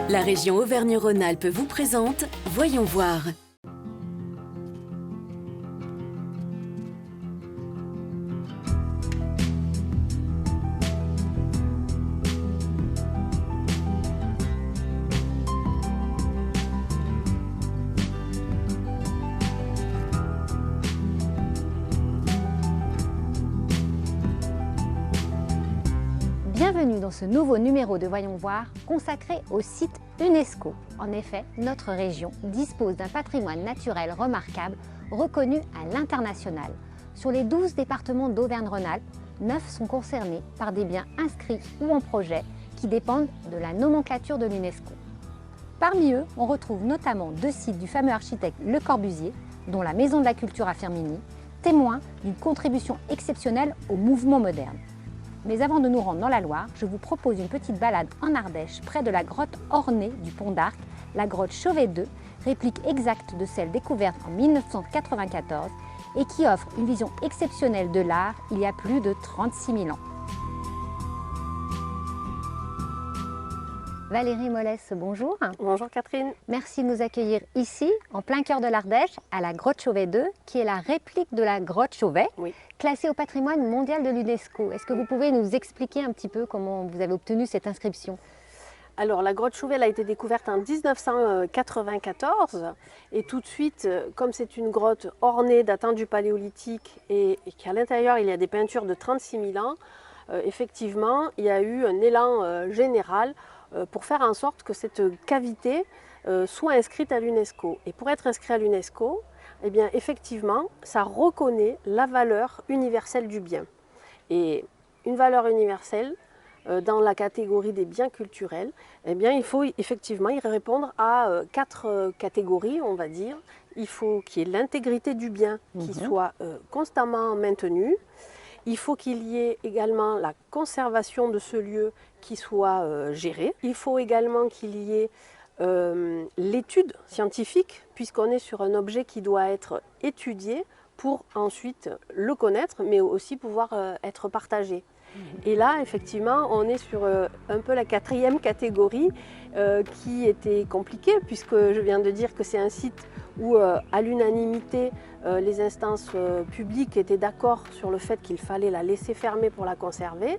La région Auvergne-Rhône-Alpes vous présente Voyons voir. Bienvenue dans ce nouveau numéro de Voyons voir consacré au site UNESCO. En effet, notre région dispose d'un patrimoine naturel remarquable reconnu à l'international. Sur les 12 départements d'Auvergne-Rhône-Alpes, 9 sont concernés par des biens inscrits ou en projet qui dépendent de la nomenclature de l'UNESCO. Parmi eux, on retrouve notamment 2 sites du fameux architecte Le Corbusier, dont la Maison de la Culture à Firminy, témoin d'une contribution exceptionnelle au mouvement moderne. Mais avant de nous rendre dans la Loire, je vous propose une petite balade en Ardèche, près de la grotte ornée du Pont d'Arc, la grotte Chauvet II, réplique exacte de celle découverte en 1994 et qui offre une vision exceptionnelle de l'art il y a plus de 36 000 ans. Valérie Mollès, bonjour. Bonjour Catherine. Merci de nous accueillir ici, en plein cœur de l'Ardèche, à la grotte Chauvet II, qui est la réplique de la grotte Chauvet, Oui. classée au patrimoine mondial de l'UNESCO. Est-ce que vous pouvez nous expliquer un petit peu comment vous avez obtenu cette inscription ? Alors la grotte Chauvet a été découverte en 1994 et tout de suite, comme c'est une grotte ornée datant du Paléolithique et qu'à l'intérieur il y a des peintures de 36 000 ans, effectivement il y a eu un élan général pour faire en sorte que cette cavité soit inscrite à l'UNESCO. Et pour être inscrit à l'UNESCO, eh bien, effectivement, ça reconnaît la valeur universelle du bien. Et une valeur universelle, dans la catégorie des biens culturels, eh bien, il faut effectivement y répondre à 4 catégories, on va dire. Il faut qu'il y ait l'intégrité du bien qui soit constamment maintenue. Il faut qu'il y ait également la conservation de ce lieu qui soit gérée. Il faut également qu'il y ait l'étude scientifique, puisqu'on est sur un objet qui doit être étudié pour ensuite le connaître, mais aussi pouvoir être partagé. Et là, effectivement, on est sur un peu la 4e catégorie qui était compliquée, puisque je viens de dire que c'est un site où, à l'unanimité, les instances publiques étaient d'accord sur le fait qu'il fallait la laisser fermer pour la conserver.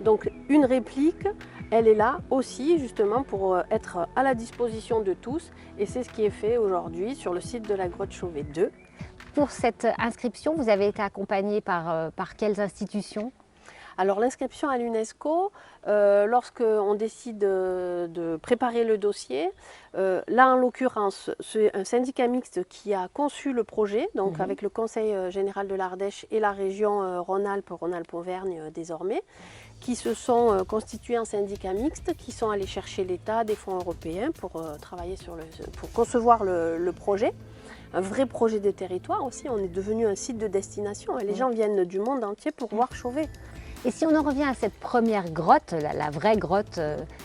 Donc une réplique, elle est là aussi justement pour être à la disposition de tous, et c'est ce qui est fait aujourd'hui sur le site de la grotte Chauvet II. Pour cette inscription, vous avez été accompagné par quelles institutions ? Alors l'inscription à l'UNESCO, lorsqu'on décide de préparer le dossier, là en l'occurrence c'est un syndicat mixte qui a conçu le projet, donc avec le Conseil général de l'Ardèche et la région Rhône-Alpes-Auvergne désormais, qui se sont constitués en syndicat mixte, qui sont allés chercher l'État, des fonds européens pour travailler pour concevoir le projet. Un vrai projet de territoire aussi, on est devenu un site de destination et les gens viennent du monde entier pour voir Chauvet. Et si on en revient à cette première grotte, la vraie grotte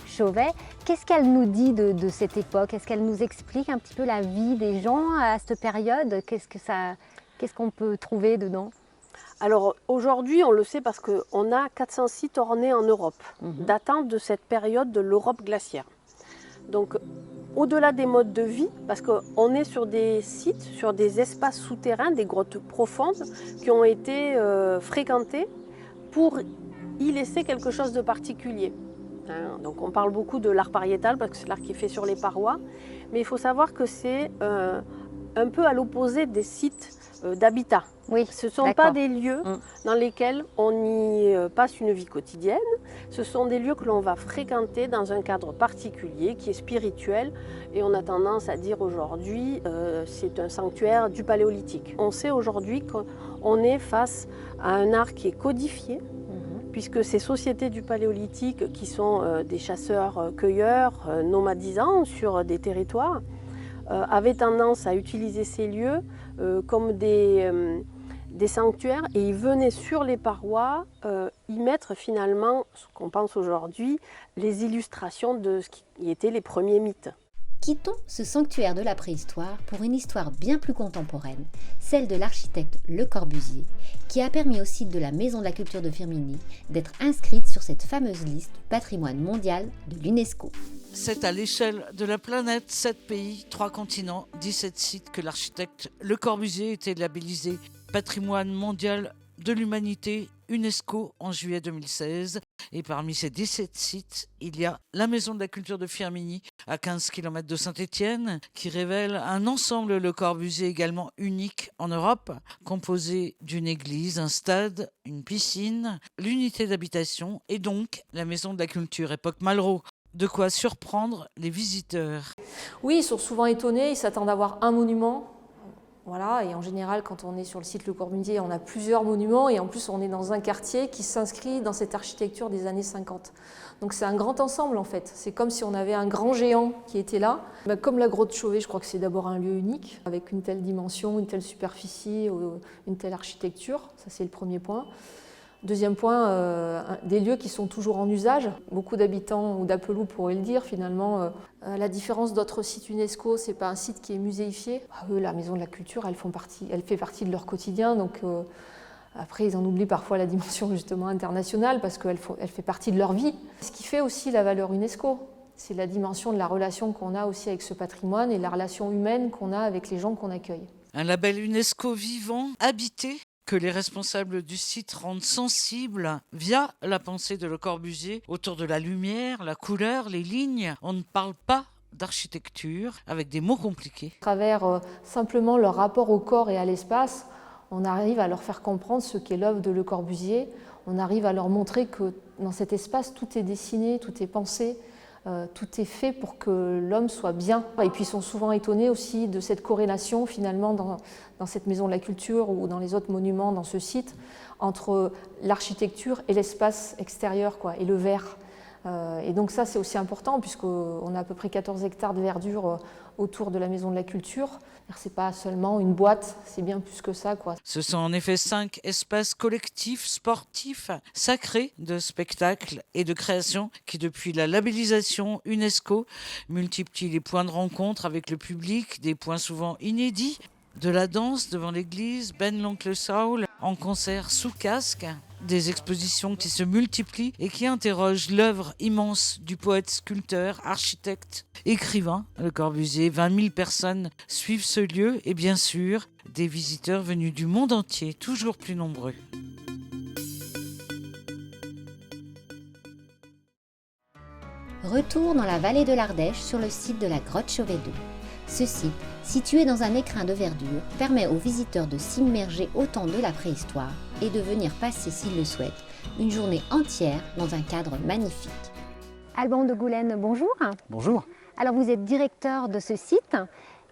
Chauvet, qu'est-ce qu'elle nous dit de cette époque ? Est-ce qu'elle nous explique un petit peu la vie des gens à cette période ? Qu'est-ce qu'on peut trouver dedans ? Alors aujourd'hui, on le sait parce qu'on a 400 sites ornés en Europe, datant de cette période de l'Europe glaciaire. Donc au-delà des modes de vie, parce qu'on est sur des sites, sur des espaces souterrains, des grottes profondes qui ont été fréquentées pour y laisser quelque chose de particulier. Donc on parle beaucoup de l'art pariétal parce que c'est l'art qui est fait sur les parois, mais il faut savoir que c'est un peu à l'opposé des sites d'habitat. Oui, ce ne sont pas des lieux dans lesquels on y passe une vie quotidienne, ce sont des lieux que l'on va fréquenter dans un cadre particulier qui est spirituel, et on a tendance à dire aujourd'hui c'est un sanctuaire du Paléolithique. On sait aujourd'hui qu'on est face à un art qui est codifié, puisque ces sociétés du Paléolithique qui sont des chasseurs-cueilleurs nomadisants sur des territoires avaient tendance à utiliser ces lieux comme des sanctuaires, et ils venaient sur les parois y mettre finalement, ce qu'on pense aujourd'hui, les illustrations de ce qui étaient les premiers mythes. Quittons ce sanctuaire de la préhistoire pour une histoire bien plus contemporaine, celle de l'architecte Le Corbusier, qui a permis au site de la Maison de la Culture de Firminy d'être inscrite sur cette fameuse liste du patrimoine mondial de l'UNESCO. C'est à l'échelle de la planète, 7 pays, 3 continents, 17 sites que l'architecte Le Corbusier était labellisé Patrimoine mondial de l'humanité UNESCO en juillet 2016. Et parmi ces 17 sites, il y a la Maison de la Culture de Firminy, à 15 km de Saint-Étienne, qui révèle un ensemble Le Corbusier également unique en Europe, composé d'une église, un stade, une piscine, l'unité d'habitation et donc la Maison de la Culture époque Malraux. De quoi surprendre les visiteurs. Oui, ils sont souvent étonnés, ils s'attendent à voir un monument. Voilà, et en général, quand on est sur le site Le Corbusier, on a plusieurs monuments et en plus, on est dans un quartier qui s'inscrit dans cette architecture des années 50. Donc c'est un grand ensemble en fait. C'est comme si on avait un grand géant qui était là. Comme la grotte Chauvet, je crois que c'est d'abord un lieu unique, avec une telle dimension, une telle superficie, une telle architecture. Ça, c'est le premier point. Deuxième point, des lieux qui sont toujours en usage. Beaucoup d'habitants ou d'Apelou pourraient le dire finalement. La différence d'autres sites UNESCO, c'est pas un site qui est muséifié. Eux, la Maison de la Culture, elle fait partie de leur quotidien. Donc après, ils en oublient parfois la dimension justement internationale parce qu'elle fait partie de leur vie. Ce qui fait aussi la valeur UNESCO, c'est la dimension de la relation qu'on a aussi avec ce patrimoine et la relation humaine qu'on a avec les gens qu'on accueille. Un label UNESCO vivant, habité, que les responsables du site rendent sensible via la pensée de Le Corbusier autour de la lumière, la couleur, les lignes. On ne parle pas d'architecture avec des mots compliqués. À travers simplement leur rapport au corps et à l'espace, on arrive à leur faire comprendre ce qu'est l'œuvre de Le Corbusier. On arrive à leur montrer que dans cet espace, tout est dessiné, tout est pensé. Tout est fait pour que l'homme soit bien. Et puis ils sont souvent étonnés aussi de cette corrélation finalement dans cette maison de la culture ou dans les autres monuments dans ce site entre l'architecture et l'espace extérieur et le vert. Et donc ça c'est aussi important puisqu'on a à peu près 14 hectares de verdure autour de la maison de la culture. C'est pas seulement une boîte, c'est bien plus que ça. Ce sont en effet 5 espaces collectifs, sportifs, sacrés de spectacles et de création qui depuis la labellisation UNESCO multiplient les points de rencontre avec le public, des points souvent inédits, de la danse devant l'église, Ben l'Oncle Saul, en concert sous casque, des expositions qui se multiplient et qui interrogent l'œuvre immense du poète, sculpteur, architecte, écrivain Le Corbusier. 20 000 personnes suivent ce lieu et bien sûr, des visiteurs venus du monde entier, toujours plus nombreux. Retour dans la vallée de l'Ardèche sur le site de la grotte Chauvet 2. Ce site, situé dans un écrin de verdure, permet aux visiteurs de s'immerger au temps de la préhistoire et de venir passer, s'ils le souhaitent, une journée entière dans un cadre magnifique. Alban de Goulaine, bonjour. Bonjour. Alors vous êtes directeur de ce site.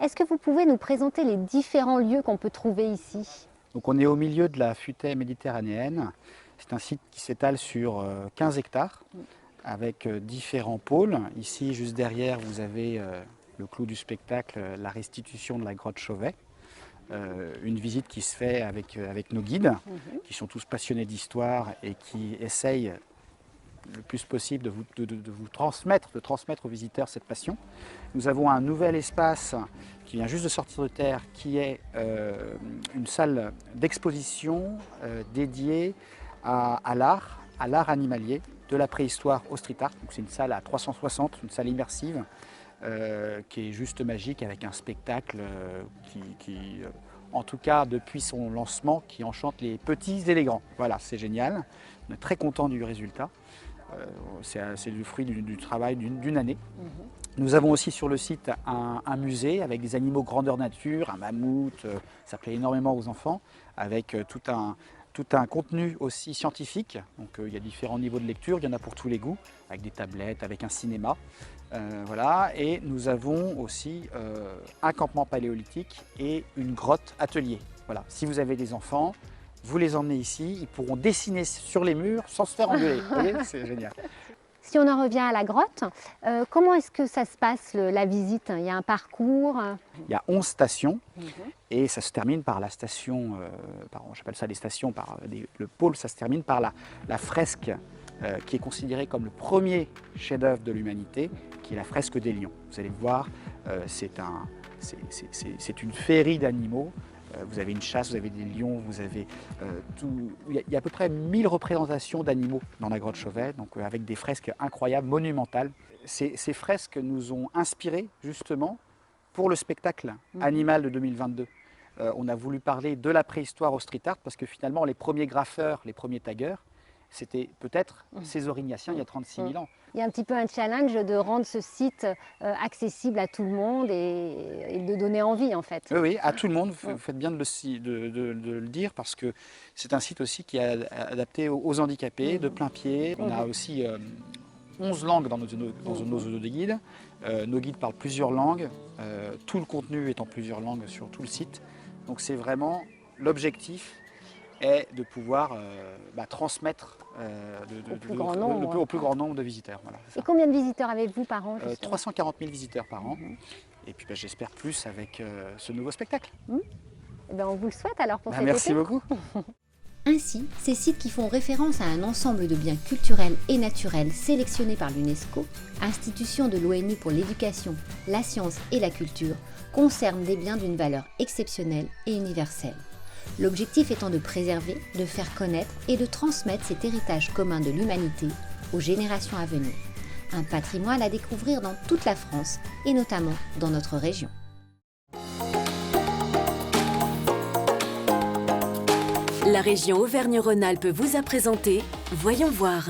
Est-ce que vous pouvez nous présenter les différents lieux qu'on peut trouver ici? Donc on est au milieu de la futaie méditerranéenne. C'est un site qui s'étale sur 15 hectares avec différents pôles. Ici, juste derrière, vous avez le clou du spectacle, la restitution de la grotte Chauvet. Une visite qui se fait avec nos guides, qui sont tous passionnés d'histoire et qui essayent le plus possible de vous transmettre aux visiteurs cette passion. Nous avons un nouvel espace qui vient juste de sortir de terre, qui est une salle d'exposition dédiée à l'art animalier, de la préhistoire au street art. C'est une salle à 360, une salle immersive, qui est juste magique avec un spectacle qui en tout cas depuis son lancement, qui enchante les petits et les grands. Voilà, c'est génial. On est très content du résultat. C'est le fruit du travail d'une année. Nous avons aussi sur le site un musée avec des animaux grandeur nature, un mammouth, ça plaît énormément aux enfants, avec tout un contenu aussi scientifique. Donc il y a différents niveaux de lecture, il y en a pour tous les goûts, avec des tablettes, avec un cinéma. Voilà. Et nous avons aussi un campement paléolithique et une grotte atelier. Voilà. Si vous avez des enfants, vous les emmenez ici, ils pourront dessiner sur les murs sans se faire engueuler. Vous voyez, c'est génial. Si on en revient à la grotte, comment est-ce que ça se passe la visite? Il y a un parcours? Il y a 11 stations et ça se termine par la station, j'appelle ça des stations, le pôle, ça se termine par la fresque qui est considérée comme le premier chef-d'œuvre de l'humanité, qui est la fresque des lions. Vous allez le voir, c'est une féerie d'animaux Vous avez une chasse, vous avez des lions, vous avez tout. Il y a à peu près 1000 représentations d'animaux dans la grotte Chauvet, donc avec des fresques incroyables, monumentales. Ces fresques nous ont inspirés justement pour le spectacle animal de 2022. On a voulu parler de la préhistoire au street art parce que finalement les premiers graffeurs, les premiers taggeurs, c'était peut-être ces Aurignaciens il y a 36 000 ans. Il y a un petit peu un challenge de rendre ce site accessible à tout le monde et de donner envie en fait. Oui, à tout le monde, vous faites bien de le dire parce que c'est un site aussi qui est adapté aux handicapés, de plein pied. On a aussi 11 langues dans nos guides. Nos guides parlent plusieurs langues, tout le contenu est en plusieurs langues sur tout le site. Donc c'est vraiment l'objectif est de pouvoir transmettre au plus grand nombre de visiteurs. Voilà, et combien de visiteurs avez-vous par an 340 000 visiteurs par an. Et puis j'espère plus avec ce nouveau spectacle. On vous le souhaite alors pour cet Merci été. beaucoup. Ainsi, ces sites qui font référence à un ensemble de biens culturels et naturels sélectionnés par l'UNESCO, institution de l'ONU pour l'éducation, la science et la culture, concernent des biens d'une valeur exceptionnelle et universelle. L'objectif étant de préserver, de faire connaître et de transmettre cet héritage commun de l'humanité aux générations à venir. Un patrimoine à découvrir dans toute la France et notamment dans notre région. La région Auvergne-Rhône-Alpes vous a présenté Voyons voir.